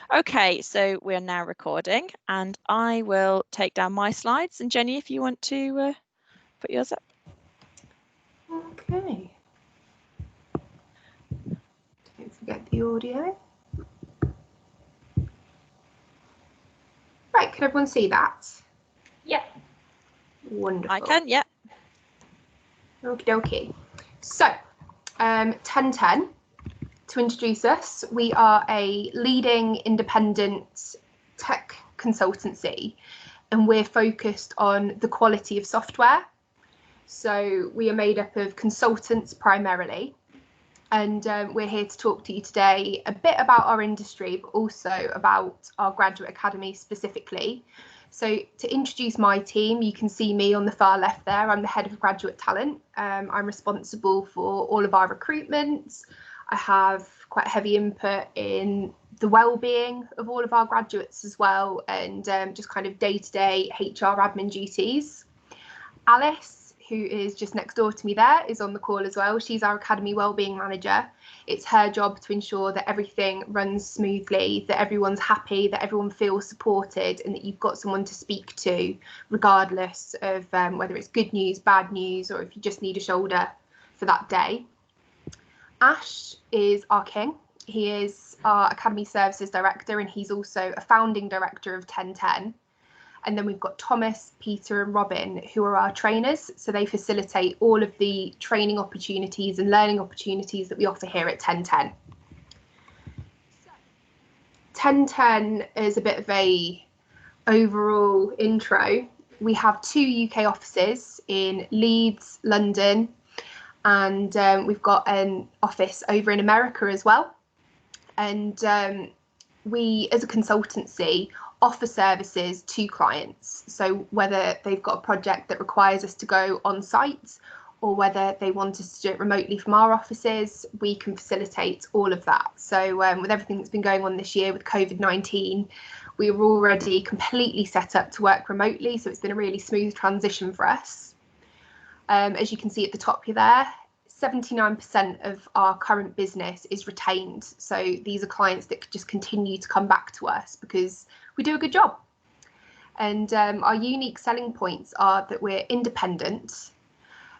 Okay, so we're now recording and I will take down my slides, and Jenny, if you want to put yours up. Okay. Don't forget the audio. Right, can everyone see that? Yeah. Wonderful. I can, yeah. Okie dokie. So, 1010, to introduce us, we are a leading independent tech consultancy, and we're focused on the quality of software. So we are made up of consultants primarily, and we're here to talk to you today a bit about our industry, but also about our graduate academy specifically. So to introduce my team, you can see me on the far left there. I'm the head of graduate talent. I'm responsible for all of our recruitment. I have quite heavy input in the well-being of all of our graduates as well, and just kind of day-to-day HR admin duties. Alys, who is just next door to me there, is on the call as well. She's our Academy Wellbeing Manager. It's her job to ensure that everything runs smoothly, that everyone's happy, that everyone feels supported, and that you've got someone to speak to, regardless of whether it's good news, bad news, or if you just need a shoulder for that day. Ash is our king. He is our Academy Services Director, and he's also a founding director of 1010. And then we've got Thomas, Peter and Robin, who are our trainers. So they facilitate all of the training opportunities and learning opportunities that we offer here at 1010. 1010 is a bit of a overall intro. We have 2 UK offices in Leeds, London, and we've got an office over in America as well. And we, as a consultancy, offer services to clients. So whether they've got a project that requires us to go on site, or whether they want us to do it remotely from our offices, we can facilitate all of that. So with everything that's been going on this year with COVID-19, we were already completely set up to work remotely. So it's been a really smooth transition for us. As you can see at the top here there, 79% of our current business is retained. So these are clients that could just continue to come back to us because we do a good job. And our unique selling points are that we're independent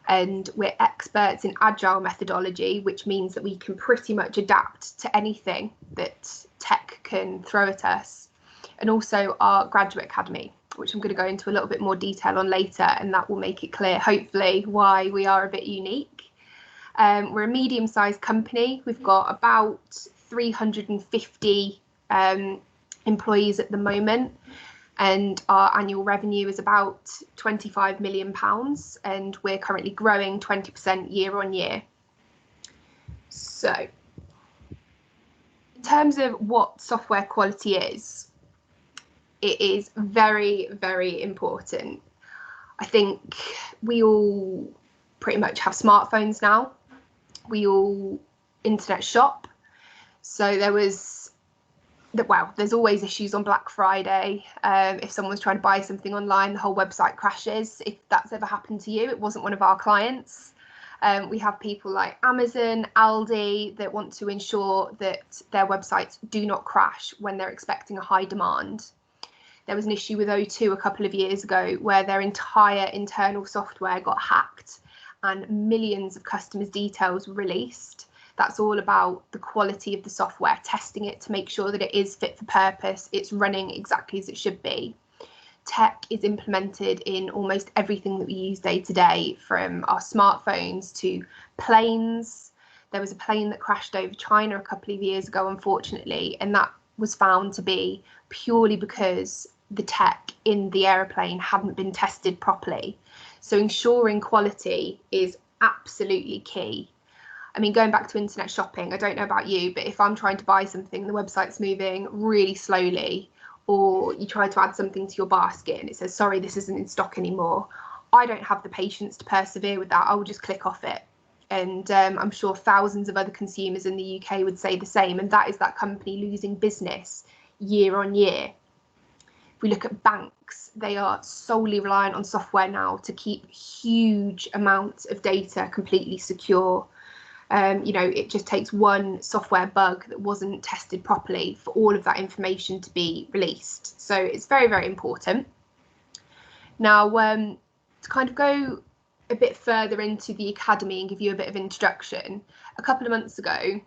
and we're experts in agile methodology, which means that we can pretty much adapt to anything that tech can throw at us. And also our graduate academy, which I'm going to go into a little bit more detail on later, and that will make it clear, hopefully, why we are a bit unique. We're a medium-sized company. We've got about 350 employees at the moment, and our annual revenue is about £25 million, and we're currently growing 20% year on year. So in terms of what software quality is, it is very, very important. I think we all pretty much have smartphones now. We all internet shop. So there's always issues on Black Friday. If someone's trying to buy something online, the whole website crashes. If that's ever happened to you, it wasn't one of our clients. We have people like Amazon, Aldi that want to ensure that their websites do not crash when they're expecting a high demand. There was an issue with O2 a couple of years ago where their entire internal software got hacked and millions of customers' details were released. That's all about the quality of the software, testing it to make sure that it is fit for purpose, it's running exactly as it should be. Tech is implemented in almost everything that we use day to day, from our smartphones to planes. There was a plane that crashed over China a couple of years ago, unfortunately, and that was found to be purely because the tech in the aeroplane hadn't been tested properly. So ensuring quality is absolutely key. I mean, going back to internet shopping, I don't know about you, but if I'm trying to buy something, the website's moving really slowly, or you try to add something to your basket and it says, sorry, this isn't in stock anymore, I don't have the patience to persevere with that. I will just click off it. And I'm sure thousands of other consumers in the UK would say the same. And that is that company losing business year on year. If we look at banks, they are solely reliant on software now to keep huge amounts of data completely secure. It just takes one software bug that wasn't tested properly for all of that information to be released. So it's very, very important. Now, to kind of go a bit further into the academy and give you a bit of introduction, a couple of months ago,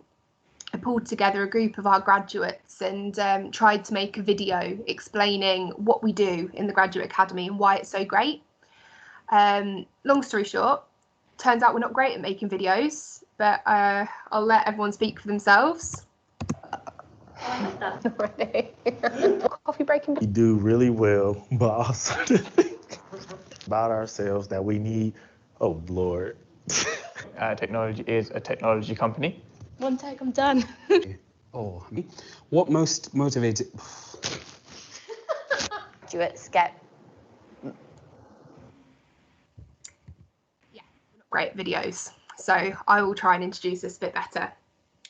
I pulled together a group of our graduates and tried to make a video explaining what we do in the Graduate Academy and why it's so great. Long story short, turns out we're not great at making videos, but I'll let everyone speak for themselves. Coffee breaking. We do really well, but also to think about ourselves that we need, oh Lord. Technology is a technology company. One take, I'm done. What most motivated... Graduates get... Yeah, great videos. So I will try and introduce this a bit better.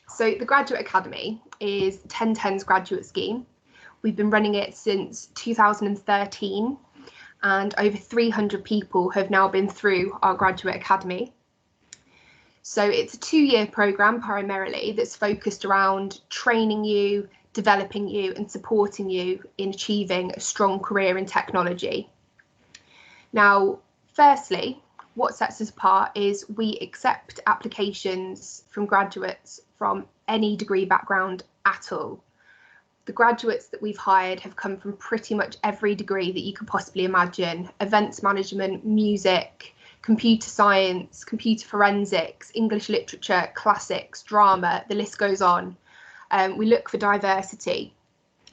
So the Graduate Academy is Ten10's graduate scheme. We've been running it since 2013, and over 300 people have now been through our Graduate Academy. So it's a 2-year programme primarily that's focused around training you, developing you and supporting you in achieving a strong career in technology. Now, firstly, what sets us apart is we accept applications from graduates from any degree background at all. The graduates that we've hired have come from pretty much every degree that you could possibly imagine: events management, music, computer science, computer forensics, English literature, classics, drama, the list goes on. We look for diversity.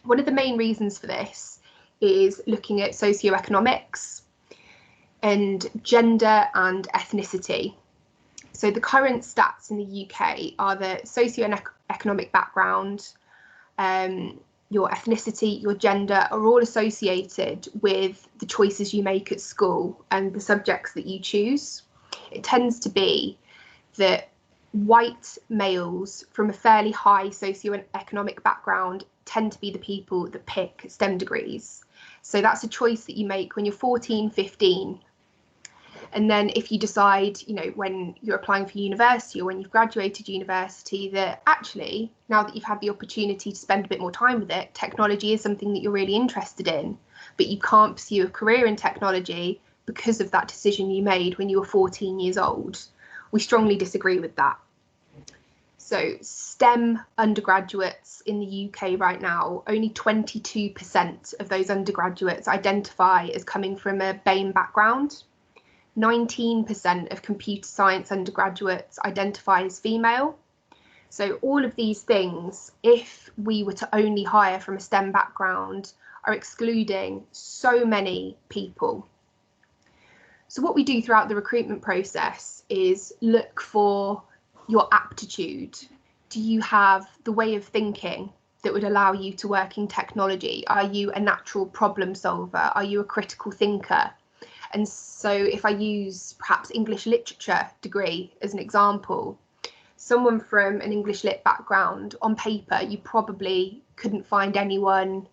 One of the main reasons for this is looking at socioeconomics and gender and ethnicity. So the current stats in the UK are the socioeconomic background, your ethnicity, your gender are all associated with the choices you make at school and the subjects that you choose. It tends to be that white males from a fairly high socioeconomic background tend to be the people that pick STEM degrees. So that's a choice that you make when you're 14, 15. And then if you decide, when you're applying for university or when you've graduated university, that actually, now that you've had the opportunity to spend a bit more time with it, technology is something that you're really interested in, but you can't pursue a career in technology because of that decision you made when you were 14 years old. We strongly disagree with that. So STEM undergraduates in the UK right now, only 22% of those undergraduates identify as coming from a BAME background. 19% of computer science undergraduates identify as female. So all of these things, if we were to only hire from a STEM background, are excluding so many people. So what we do throughout the recruitment process is look for your aptitude. Do you have the way of thinking that would allow you to work in technology? Are you a natural problem solver? Are you a critical thinker? And so if I use perhaps English literature degree as an example, someone from an English lit background, on paper, you probably couldn't find anyone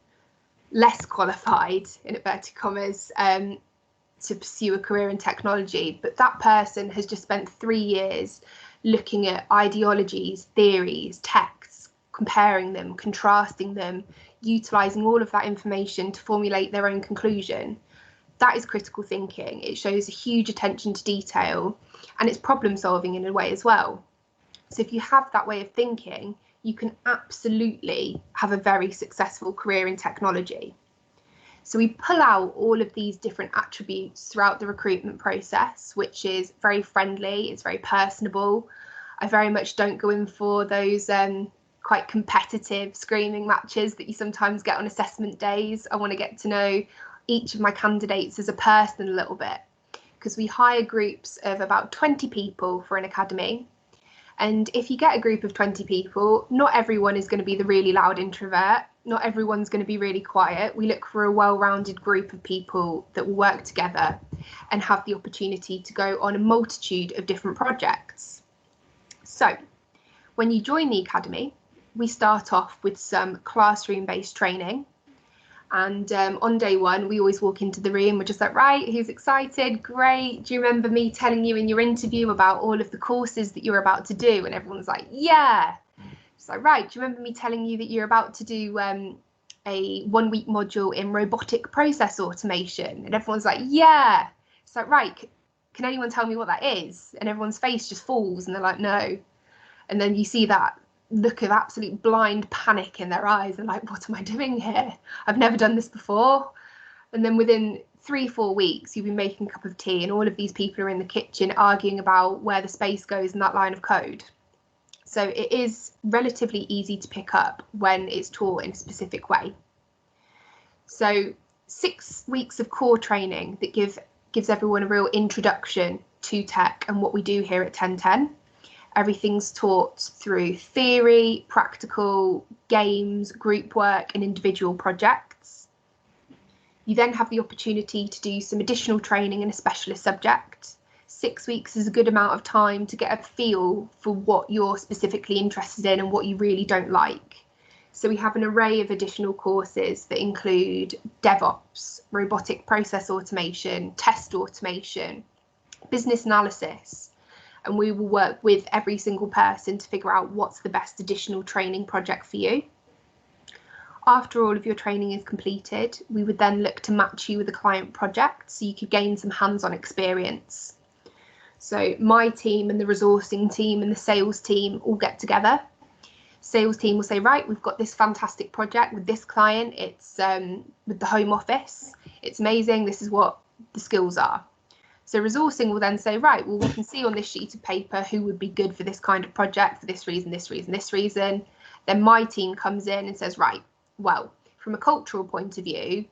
less qualified, in inverted commas, to pursue a career in technology. But that person has just spent 3 years looking at ideologies, theories, texts, comparing them, contrasting them, utilising all of that information to formulate their own conclusion. That is critical thinking. It shows a huge attention to detail, and it's problem solving in a way as well. So if you have that way of thinking, you can absolutely have a very successful career in technology. So we pull out all of these different attributes throughout the recruitment process, which is very friendly, it's very personable. I very much don't go in for those quite competitive screaming matches that you sometimes get on assessment days. I want to get to know each of my candidates as a person a little bit, because we hire groups of about 20 people for an academy. And if you get a group of 20 people, not everyone is going to be the really loud introvert. Not everyone's going to be really quiet. We look for a well-rounded group of people that will work together and have the opportunity to go on a multitude of different projects. So when you join the academy, we start off with some classroom-based training. And on day one, we always walk into the room. We're just like, right, who's excited? Great. Do you remember me telling you in your interview about all of the courses that you're about to do? And everyone's like, yeah. It's like, right, do you remember me telling you that you're about to do a 1 week module in robotic process automation? And everyone's like, yeah. It's like, right, can anyone tell me what that is? And everyone's face just falls and they're like, no. And then you see that look of absolute blind panic in their eyes and like, what am I doing here? I've never done this before. And then within 3-4 weeks, you've been making a cup of tea and all of these people are in the kitchen arguing about where the space goes in that line of code. So it is relatively easy to pick up when it's taught in a specific way. So 6 weeks of core training that gives everyone a real introduction to tech and what we do here at 1010. Everything's taught through theory, practical, games, group work and individual projects. You then have the opportunity to do some additional training in a specialist subject. 6 weeks is a good amount of time to get a feel for what you're specifically interested in and what you really don't like. So we have an array of additional courses that include DevOps, robotic process automation, test automation, business analysis, and we will work with every single person to figure out what's the best additional training project for you. After all of your training is completed, we would then look to match you with a client project so you could gain some hands-on experience. So my team and the resourcing team and the sales team all get together. Sales team will say, right, we've got this fantastic project with this client. It's with the Home Office. It's amazing. This is what the skills are. So resourcing will then say, right, well, we can see on this sheet of paper who would be good for this kind of project for this reason, this reason, this reason. Then my team comes in and says, right, well, from a cultural point of view,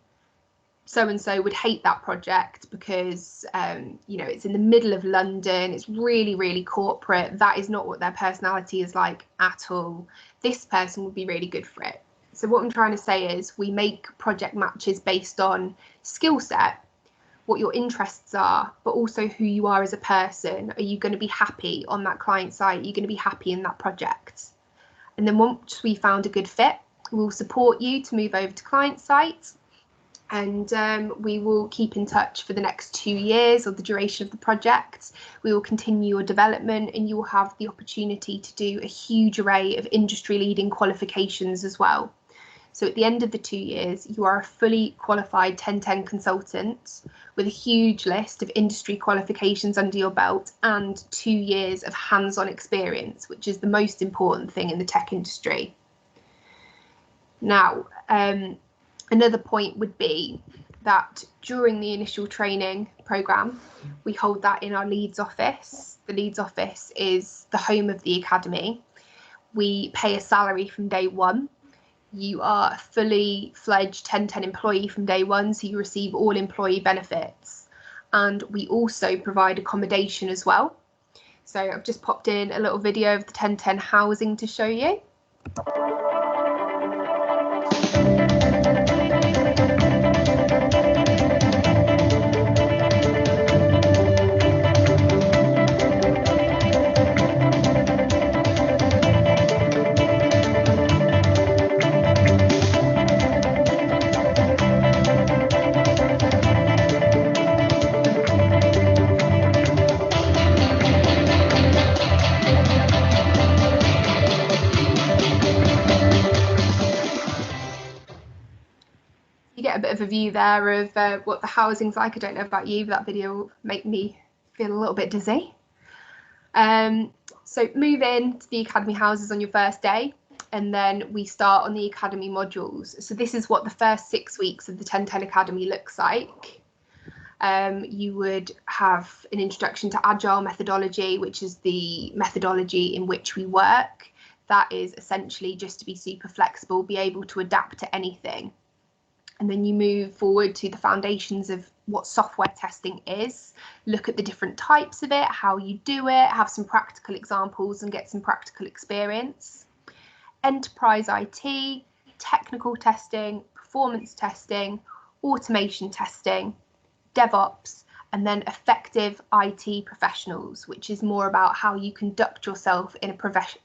so-and-so would hate that project because, it's in the middle of London. It's really, really corporate. That is not what their personality is like at all. This person would be really good for it. So what I'm trying to say is we make project matches based on skill set, what your interests are, but also who you are as a person. Are you going to be happy on that client site? Are you going to be happy in that project? And then once we found a good fit, we'll support you to move over to client site. And we will keep in touch for the next 2 years or the duration of the project. We will continue your development and you will have the opportunity to do a huge array of industry leading qualifications as well. So at the end of the 2 years, you are a fully qualified 1010 consultant with a huge list of industry qualifications under your belt and 2 years of hands-on experience, which is the most important thing in the tech industry. Now, another point would be that during the initial training programme, we hold that in our Leeds office. The Leeds office is the home of the academy. We pay a salary from day one. You are a fully fledged 1010 employee from day one, so you receive all employee benefits. And we also provide accommodation as well. So I've just popped in a little video of the 1010 Housing to show you. You get a bit of a view there of what the housing's like. I don't know about you, but that video will make me feel a little bit dizzy. So move in to the academy houses on your first day, and then we start on the academy modules. So this is what the first 6 weeks of the 1010 Academy looks like. You would have an introduction to agile methodology, which is the methodology in which we work. That is essentially just to be super flexible, be able to adapt to anything. And then you move forward to the foundations of what software testing is, look at the different types of it, how you do it, have some practical examples and get some practical experience. Enterprise IT, technical testing, performance testing, automation testing, DevOps, and then effective IT professionals, which is more about how you conduct yourself in a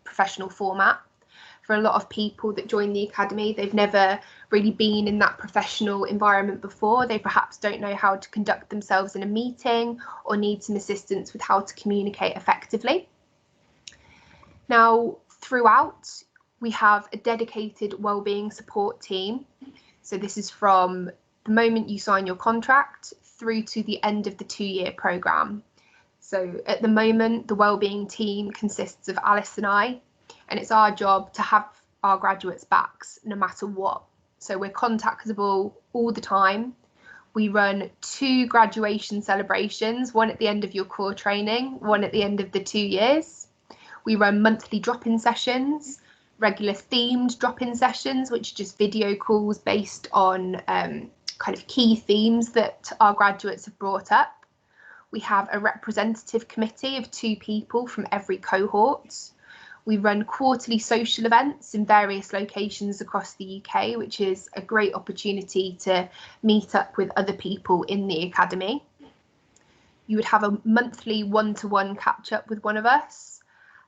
professional format. For a lot of people that join the academy, they've never really been in that professional environment before. They perhaps don't know how to conduct themselves in a meeting or need some assistance with how to communicate effectively. Now, throughout, we have a dedicated wellbeing support team. So this is from the moment you sign your contract through to the end of the 2-year programme. So at the moment, the wellbeing team consists of Alys and I, and it's our job to have our graduates' backs no matter what. So we're contactable all the time. We run 2 graduation celebrations, one at the end of your core training, one at the end of the 2 years. We run monthly drop-in sessions, regular themed drop-in sessions, which are just video calls based on kind of key themes that our graduates have brought up. We have a representative committee of 2 people from every cohort. We run quarterly social events in various locations across the UK, which is a great opportunity to meet up with other people in the academy. You would have a monthly one-to-one catch-up with one of us.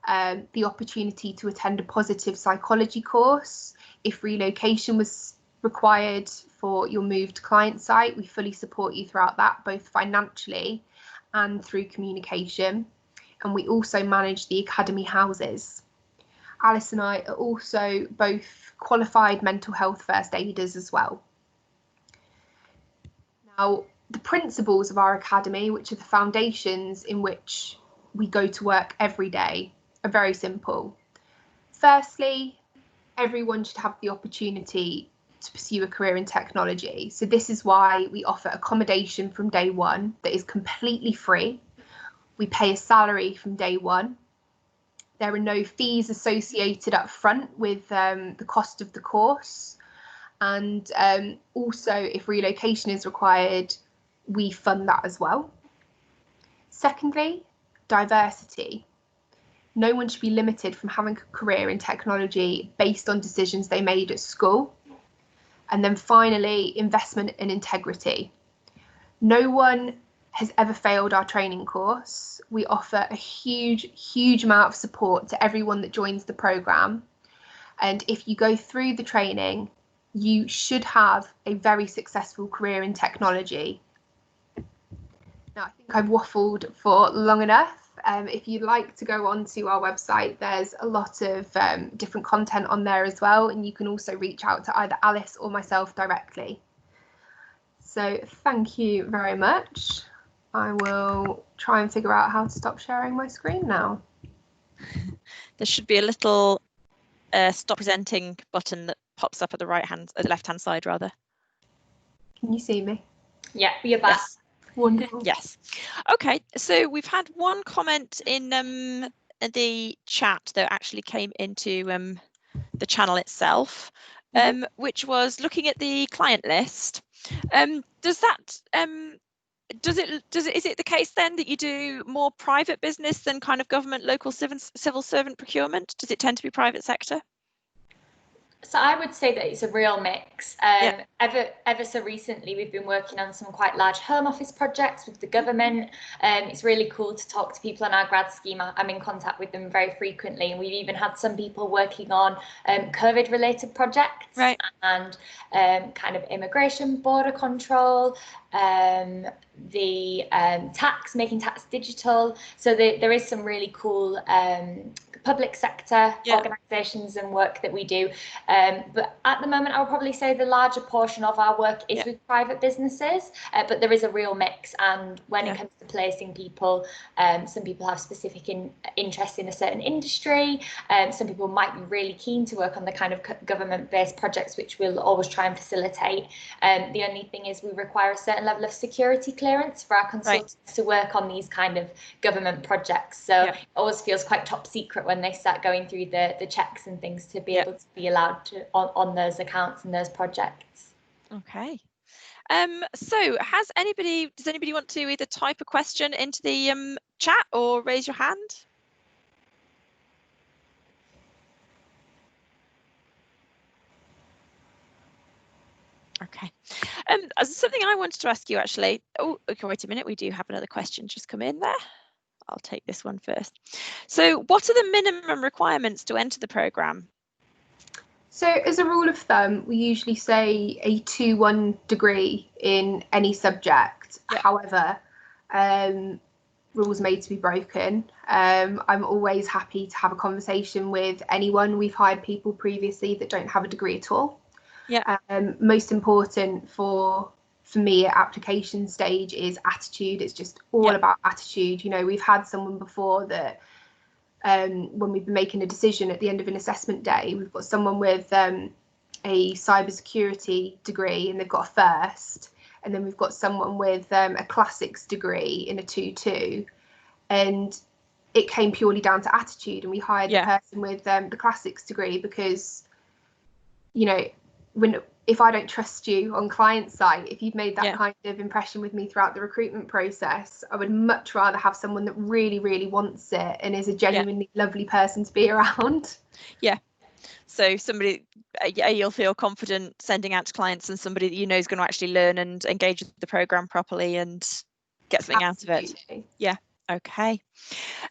The opportunity to attend a positive psychology course. If relocation was required for your move to client site, we fully support you throughout that, both financially and through communication. And we also manage the academy houses. Alys and I are also both qualified mental health first aiders as well. Now, the principles of our academy, which are the foundations in which we go to work every day, are very simple. Firstly, everyone should have the opportunity to pursue a career in technology. So this is why we offer accommodation from day one that is completely free. We pay a salary from day one. There are no fees associated up front with the cost of the course. And also, if relocation is required, we fund that as well. Secondly, diversity. No one should be limited from having a career in technology based on decisions they made at school. And then finally, investment in integrity. No one has ever failed our training course. We offer a huge amount of support to everyone that joins the programme. And if you go through the training, you should have a very successful career in technology. Now, I think I've waffled for long enough. If you'd like to go onto our website, there's a lot of different content on there as well, and you can also reach out to either Alys or myself directly. So thank you very much. I will try and figure out how to stop sharing my screen now. There should be a little stop presenting button that pops up at the left-hand side rather. Can you see me? Yeah, you're back. Yes. Wonderful. Yes. Okay, so we've had one comment in the chat that actually came into the channel itself, which was looking at the client list. Is it the case then that you do more private business than kind of government, local civil servant procurement? Does it tend to be private sector? So I would say that it's a real mix. Ever so recently, we've been working on some quite large home office projects with the government. It's really cool to talk to people on our grad scheme. I'm in contact with them very frequently, and we've even had some people working on COVID-related projects, right, and kind of immigration, border control, making tax digital. So there is some really cool public sector organisations and work that we do. But at the moment, I would probably say the larger portion of our work is with private businesses, but there is a real mix. And when it comes to placing people, some people have specific interest in a certain industry. Some people might be really keen to work on the kind of government-based projects, which we'll always try and facilitate. The only thing is we require a certain level of security clearance for our consultants to work on these kind of government projects. So it always feels quite top secret when they start going through the checks and things to be able to be allowed to on those accounts and those projects. Okay. So does anybody want to either type a question into the chat or raise your hand? Okay. Something I wanted to ask you actually. Oh, okay, wait a minute. We do have another question just come in there. I'll take this one first. So what are the minimum requirements to enter the programme? So as a rule of thumb, we usually say a 2-1 degree in any subject. Yeah. However, rules made to be broken. I'm always happy to have a conversation with anyone. We've hired people previously that don't have a degree at all. Yeah. Most important for me at application stage is attitude. It's just all about attitude. You know, we've had someone before that when we've been making a decision at the end of an assessment day, we've got someone with a cybersecurity degree and they've got a first, and then we've got someone with a classics degree in a 2-2, and it came purely down to attitude, and we hired the person with the classics degree because, you know, if I don't trust you on client side, if you've made that kind of impression with me throughout the recruitment process, I would much rather have someone that really, really wants it and is a genuinely lovely person to be around. Yeah. So somebody you'll feel confident sending out to clients, and somebody that you know is going to actually learn and engage with the program properly and get something out of it. Yeah. Okay.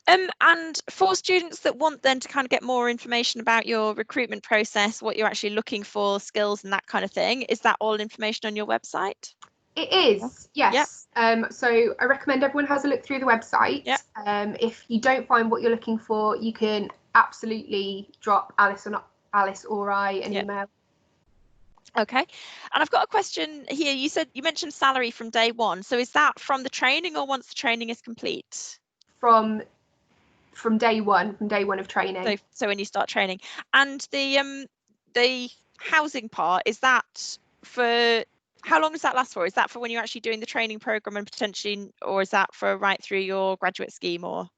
And for students that want then to kind of get more information about your recruitment process, what you're actually looking for, skills and that kind of thing, is that all information on your website? It is, yes. So I recommend everyone has a look through the website. If you don't find what you're looking for, you can absolutely drop Alys or I an email. Okay. And I've got a question here. You mentioned salary from day one. So is that from the training or once the training is complete? From day one of training. So when you start training. And the housing part, is that for, how long does that last for? Is that for when you're actually doing the training program and potentially, or is that for right through your graduate scheme? Or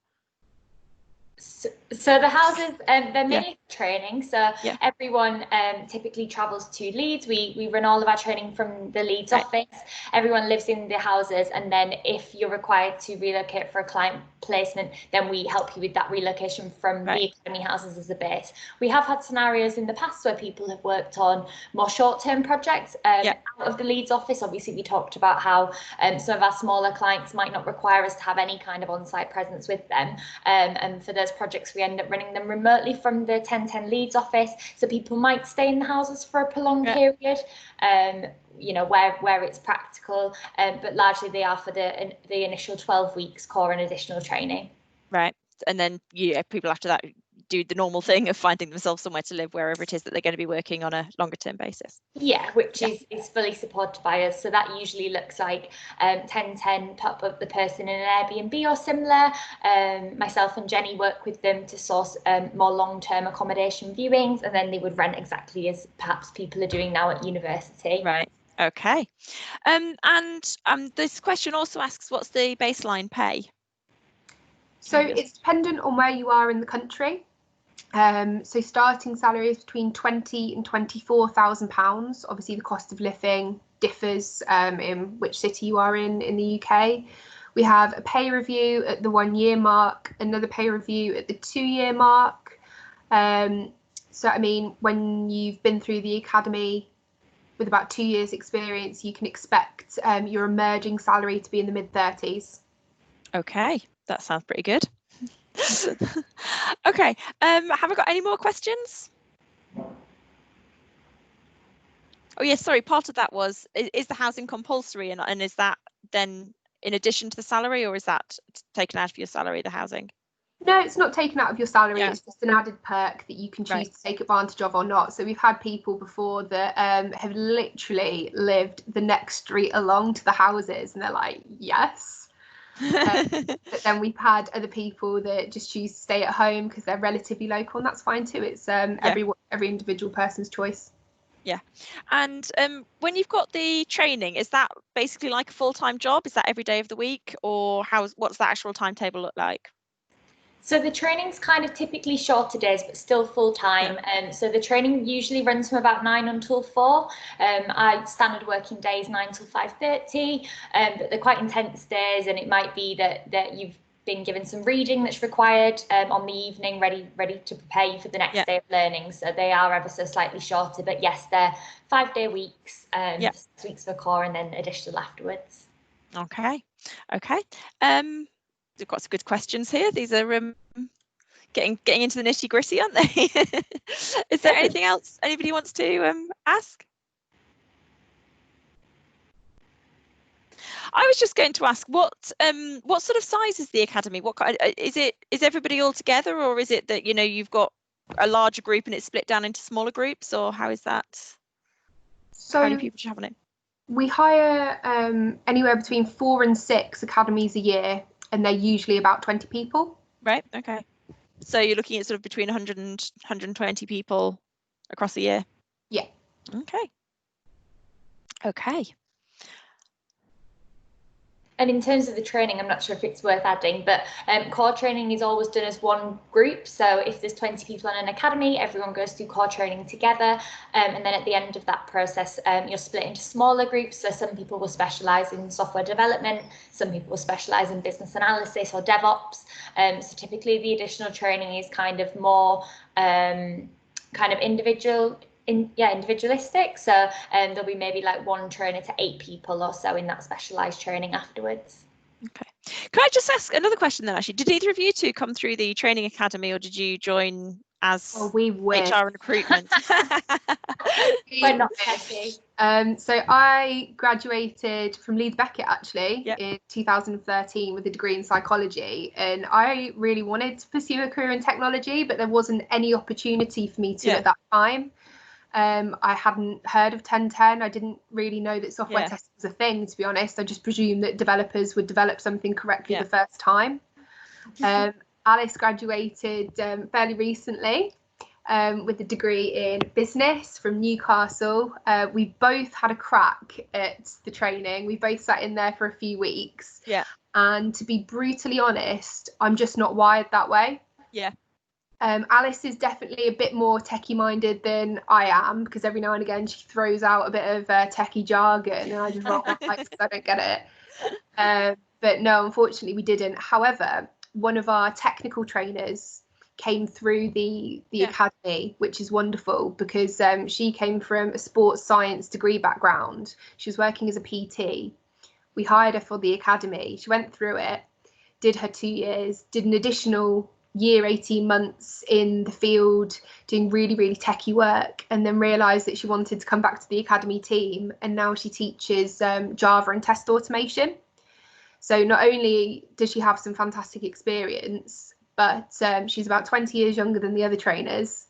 so the houses, they're mini training. So everyone typically travels to Leeds. We run all of our training from the Leeds office. Everyone lives in the houses, and then if you're required to relocate for a client placement, then we help you with that relocation from the academy houses as a base. We have had scenarios in the past where people have worked on more short-term projects out of the Leeds office. Obviously, we talked about how some of our smaller clients might not require us to have any kind of on-site presence with them, and for those projects we end up running them remotely from the 1010 Leeds office, so people might stay in the houses for a prolonged period, you know, where it's practical, but largely they are for the initial 12 weeks core and additional training. Right. And then people after that do the normal thing of finding themselves somewhere to live wherever it is that they're going to be working on a longer term basis. Yeah, which is fully supported by us. So that usually looks like 1010 pop up the person in an Airbnb or similar. Myself and Jenny work with them to source more long-term accommodation viewings, and then they would rent exactly as perhaps people are doing now at university. Right. Okay. And this question also asks, what's the baseline pay? So it's dependent on where you are in the country. So starting salary is between £20,000 and £24,000. Obviously, the cost of living differs in which city you are in the UK. We have a pay review at the 1 year mark, another pay review at the 2 year mark. So, I mean, when you've been through the academy with about 2 years experience, you can expect your emerging salary to be in the mid-30s. Okay, that sounds pretty good. Okay, have I got any more questions? Oh yes, sorry, part of that was, is the housing compulsory, and is that then in addition to the salary, or is that taken out of your salary, the housing? No, it's not taken out of your salary. It's just an added perk that you can choose to take advantage of or not. So we've had people before that have literally lived the next street along to the houses, and they're like, yes. But then we've had other people that just choose to stay at home because they're relatively local, and that's fine too. It's every individual person's choice. Yeah. And when you've got the training, is that basically like a full-time job? Is that every day of the week, or what's the actual timetable look like? So the training's kind of typically shorter days, but still full time. So the training usually runs from about 9 until 4. Our standard working days 9 till 5:30, but they're quite intense days, and it might be that you've been given some reading that's required on the evening, ready to prepare you for the next day of learning. So they are ever so slightly shorter, but yes, they're 5-day weeks, 6 weeks for core, and then additional afterwards. Okay. We've got some good questions here. These are getting into the nitty gritty, aren't they? Is there anything else anybody wants to ask? I was just going to ask what sort of size is the academy? What kind is everybody all together, or is it that you've got a larger group and it's split down into smaller groups, or how is that? So how many people do you have on it? We hire anywhere between 4 and 6 academies a year, and they're usually about 20 people. Right. Okay. So you're looking at sort of between 100 and 120 people across the year. Yeah. Okay. Okay. And in terms of the training, I'm not sure if it's worth adding, but core training is always done as one group. So if there's 20 people in an academy, everyone goes through core training together. And then at the end of that process, you're split into smaller groups. So some people will specialise in software development, some people will specialise in business analysis or DevOps. So typically the additional training is kind of more kind of individualistic, so there'll be maybe like one trainer to 8 people or so in that specialized training afterwards. Okay, can I just ask another question then? Actually, did either of you two come through the training academy, or did you join as HR and recruitment? We're not happy. So I graduated from Beckett actually in 2013 with a degree in psychology, and I really wanted to pursue a career in technology, but there wasn't any opportunity for me to at that time. I hadn't heard of 1010. I didn't really know that software testing was a thing, to be honest. I just presumed that developers would develop something correctly the first time. Alys graduated fairly recently with a degree in business from Newcastle. We both had a crack at the training. We both sat in there for a few weeks. Yeah. And to be brutally honest, I'm just not wired that way. Yeah. Alys is definitely a bit more techie minded than I am, because every now and again she throws out a bit of techie jargon and I just roll my eyes because I don't get it. But no, unfortunately we didn't. However, one of our technical trainers came through the academy, which is wonderful, because she came from a sports science degree background. She was working as a PT. We hired her for the academy. She went through it, did her 2 years, did an additional year, 18 months in the field doing really, really techie work, and then realised that she wanted to come back to the academy team, and now she teaches Java and test automation. So not only does she have some fantastic experience, but she's about 20 years younger than the other trainers,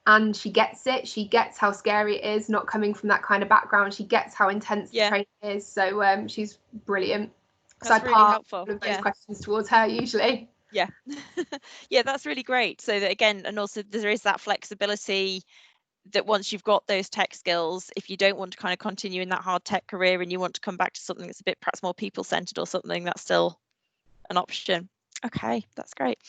and she gets it. She gets how scary it is not coming from that kind of background. She gets how intense the training is. So she's brilliant. That's so I really pass helpful. all of those questions towards her usually. Yeah. Yeah, that's really great. So that again, and also there is that flexibility that once you've got those tech skills, if you don't want to kind of continue in that hard tech career and you want to come back to something that's a bit perhaps more people-centered or something, that's still an option. Okay, that's great.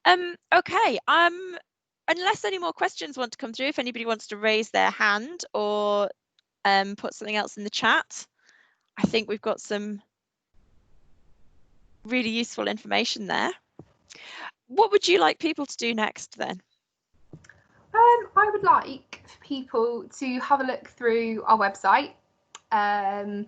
Okay, unless any more questions want to come through, if anybody wants to raise their hand or put something else in the chat, I think we've got some really useful information there. What would you like people to do next then? I would like for people to have a look through our website and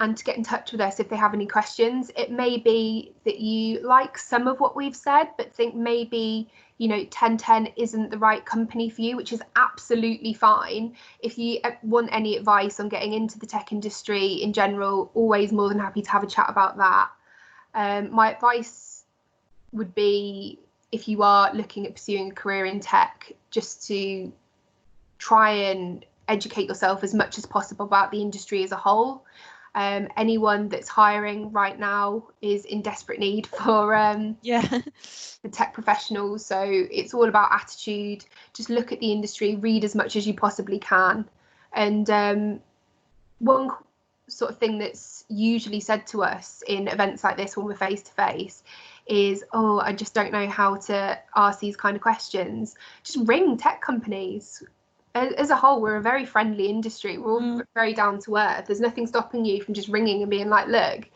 to get in touch with us if they have any questions. It may be that you like some of what we've said, but think maybe, 1010 isn't the right company for you, which is absolutely fine. If you want any advice on getting into the tech industry in general, always more than happy to have a chat about that. My advice would be, if you are looking at pursuing a career in tech, just to try and educate yourself as much as possible about the industry as a whole. Anyone that's hiring right now is in desperate need for the tech professionals. So it's all about attitude. Just look at the industry, read as much as you possibly can. And one sort of thing that's usually said to us in events like this when we're face to face is, oh, I just don't know how to ask these kind of questions. Just ring tech companies. As a whole, we're a very friendly industry. We're all very down to earth. There's nothing stopping you from just ringing and being like, look,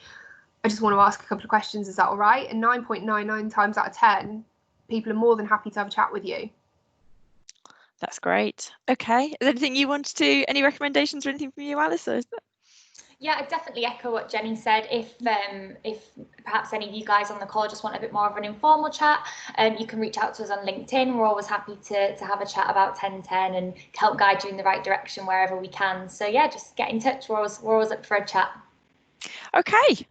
I just want to ask a couple of questions. Is that all right? And 9.99 times out of 10, people are more than happy to have a chat with you. That's great. Okay. Is there anything you wanted to, any recommendations or anything from you, Alys? Yeah, I definitely echo what Jenny said. If perhaps any of you guys on the call just want a bit more of an informal chat, you can reach out to us on LinkedIn. We're always happy to have a chat about 1010 and help guide you in the right direction wherever we can. So yeah, just get in touch. We're always up for a chat. Okay.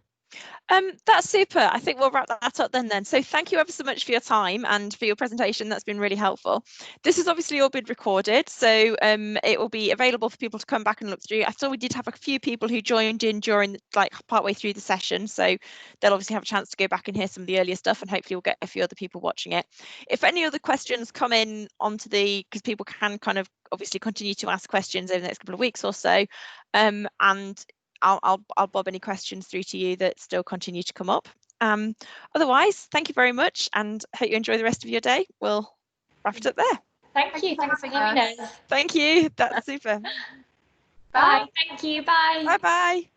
That's super. I think we'll wrap that up then. So thank you ever so much for your time and for your presentation. That's been really helpful. This has obviously all been recorded, so it will be available for people to come back and look through. I saw we did have a few people who joined in during like partway through the session, so they'll obviously have a chance to go back and hear some of the earlier stuff, and hopefully we'll get a few other people watching it. If any other questions come in onto because people can kind of obviously continue to ask questions over the next couple of weeks or so, and I'll bob any questions through to you that still continue to come up. Otherwise, thank you very much, and hope you enjoy the rest of your day. We'll wrap it up there. Thank you. Thanks for having us. Thank you. That's super. Bye. Thank you. Bye. Bye bye.